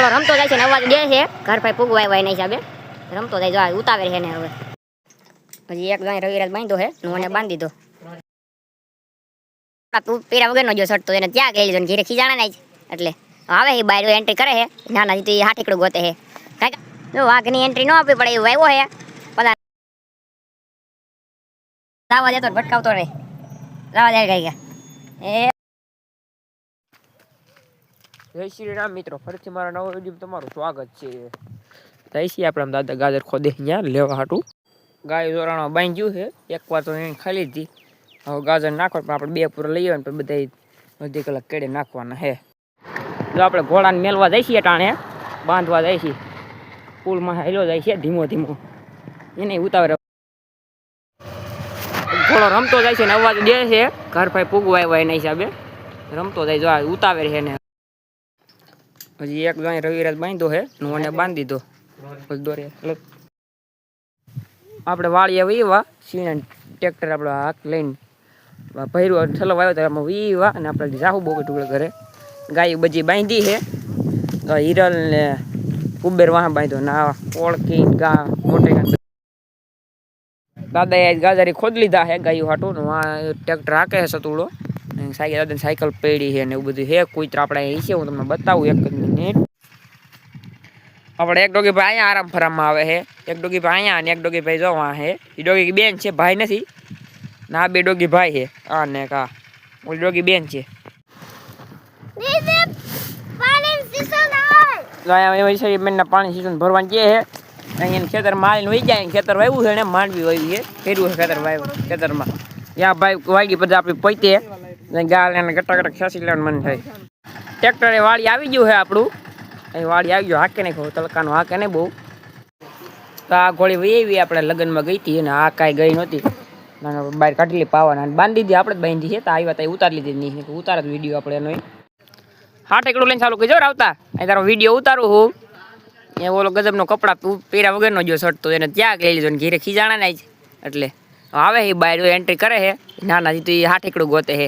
ઘોડો રમતો જાય છે ને અવાજ દે છે ઘર ભાઈ પૂગવાય વાય નહીં હિસાબે રમતો જાય જો ઉતાવે છે ને હવે પછી એક ગાય રવિરાજ બાંધ્યો છે નોને બાંધી દીધો તું પેરા વગરનો જો સટતો એને ત્યાં ગઈ લીધો ઘીરે ખીજાણા નહીં એટલે આવે એ બાયરો એન્ટ્રી કરે છે નાના તો હાથ એકડું ગોતે છે કાંઈક જો વાઘની એન્ટ્રી ન આપવી પડે એવું આવ્યો છે બધા લાવવા દેતો ભટકાવતો રહે લાવવા દે કઈ એ જય શ્રી રામ મિત્રો, ફરીથી મારા નવા વિડીયો તમારું સ્વાગત છે. તૈસી આપણે દાદા ગાજર ખોદે અહીંયા લેવા હાટું ગાય દોરાણો બાંધ્યું છે. એકવાર તો એને ખાલી હતી. હવે ગાજર નાખો પણ આપણે બે પૂરા લઈ આવે ને બધા અડધી કલાક કેળે નાખવાના છે. જો આપણે ઘોડાને મેલવા જઈ છીએ ટાણે બાંધવા જાય છીએ પુલમાં હેલો જાય છે ધીમો ધીમો એને ઉતાવળ ઘોડો રમતો જાય છે ને અવાજ દે છે ઘર ભાઈ પૂગવા આવ્યા એના હિસાબે રમતો જાય જો ઉતાવે છે ને હજી એક ગાય રવિરાજ બાંધ્યો છે નોને બાંધી દીધો દોરે આપણે વાળીએ વીવા સીણા ટ્રેક્ટર આપણે હાથ લઈને ભર્યું ઠલો આવ્યો તો એમાં વીવા અને આપણે જાહું બહુ ટુકડે ઘરે ગાય બજી બાંધી છે હિરલ ને કુબેર વાહ બાંધ્યો ના ઓળખી ગા મોટી દાદાએ ગાજરી ખોદ લીધા છે ગાયું હાટું ટ્રેક્ટર હાકે છે સતુડો દાદાની સાયકલ પડી છે ને એવું બધું છે કુતરા આપણે છે હું તમને બતાવું એક જ મિનિટ આપણે એક ડોગી ભાઈ અહીંયા આરામ ફરામમાં આવે છે એક ડોગી ભાઈ અહીંયા અને એક ડોગી ભાઈ જોવા છે એ ડોગી બેન છે ભાઈ નથી ના બે ડોગી ભાઈ છે આ ને કા ઓલી ડોગી બેન છે પાણી સીઝન ભરવાનું જે છે અહીંયા ખેતર મારીને વહી જાય ખેતર વાવ્યું છે ને માંડવી વાવી છે ફેરવું છે ખેતર વાવ્યું ખેતરમાં ત્યાં ભાઈ વાગી પછી આપણી પૈતે ગાળ એને ગટા ગટા ખેંચી લેવાનું મન થાય ટ્રેક્ટરે વાળી આવી ગયું છે આપણું અહીં વાળી આવી ગયું હાકે નહીં તડકાનું હાકે નહીં બહુ તો આ ઘોડી વહી આવી આપણે લગ્નમાં ગઈ હતી અને આ કાંઈ ગઈ નહોતી બહાર કાઢી પાવાના બાંધી દીધી આપણે જ બાંધી છે તો આવ્યા ત્યાં ઉતારી લીધી નહીં ઉતારે જ વિડીયો આપણે એનો હાટ એકડું લઈને ચાલુ કીધો આવતા અહીં તારો વિડીયો ઉતારું હું એ ઓલો ગજબનો કપડા તું પેરા વગરનો જો સટતો એને ત્યાં લઈ લીધો ને ઘીરે ખીજાણા નહીં એટલે આવે એ બાયરો એન્ટ્રી કરે છે નાના તો એ હાથ એકડું ગોતે છે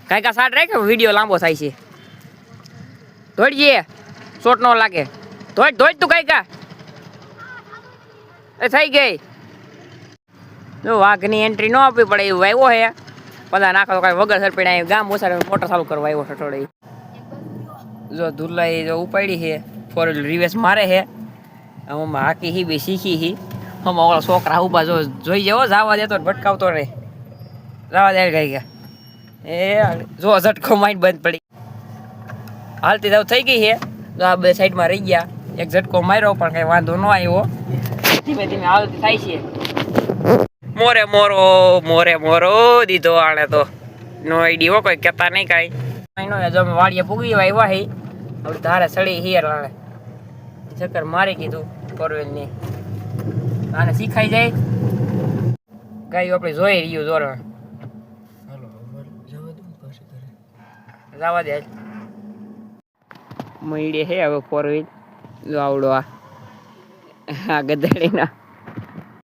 કાંઈ કા સાટ રાખે વિડીયો લાંબો થાય છે દોડજીએ શોટ ન લાગે દોડ તું કઈ કા એ થઈ ગઈ જો વાઘની એન્ટ્રી ન આપવી પડે એવું આવ્યો છે બધા નાખો કાંઈ વગર સરપેડા ગામ ઓછા મોટર ચાલુ કરવા આવ્યો ઠઠોડે જો ધુલ્લા જો ઉપાડી છે ફોર રિવેસ મારે છે આમાં હાકી હી બે શીખી હી હમ ઓલા છોકરા ઉભા જો જોઈ જાવ જવા દેતો ભટકાવતો રે જવા દે ગઈ ગયા એ જો ઝટકો માઇન્ડ બંધ પડી હાલતી જાવ થઈ ગઈ છે તો આ બે સાઈડમાં રહી ગયા એક ઝટકો માર્યો પણ કઈ વાંધો ન આવ્યો ધીમે ધીમે હાલતી થાય છે મોરે મોરો મોરે મોરો દીધો આણે તો નો આઈડી હો કોઈ કહેતા નહીં કાંઈ નો જો વાડીએ પૂગી આવ્યા હી હવે ધારે સડી હિયર આણે ચક્કર મારી કીધું પરવેલ ની આને શીખાઈ જાય ગાયું આપણે જોઈ રહ્યું જોરણ જવા દે મળી છે હવે ફોર વ્હીલ જો આવડો આ ગધેડીના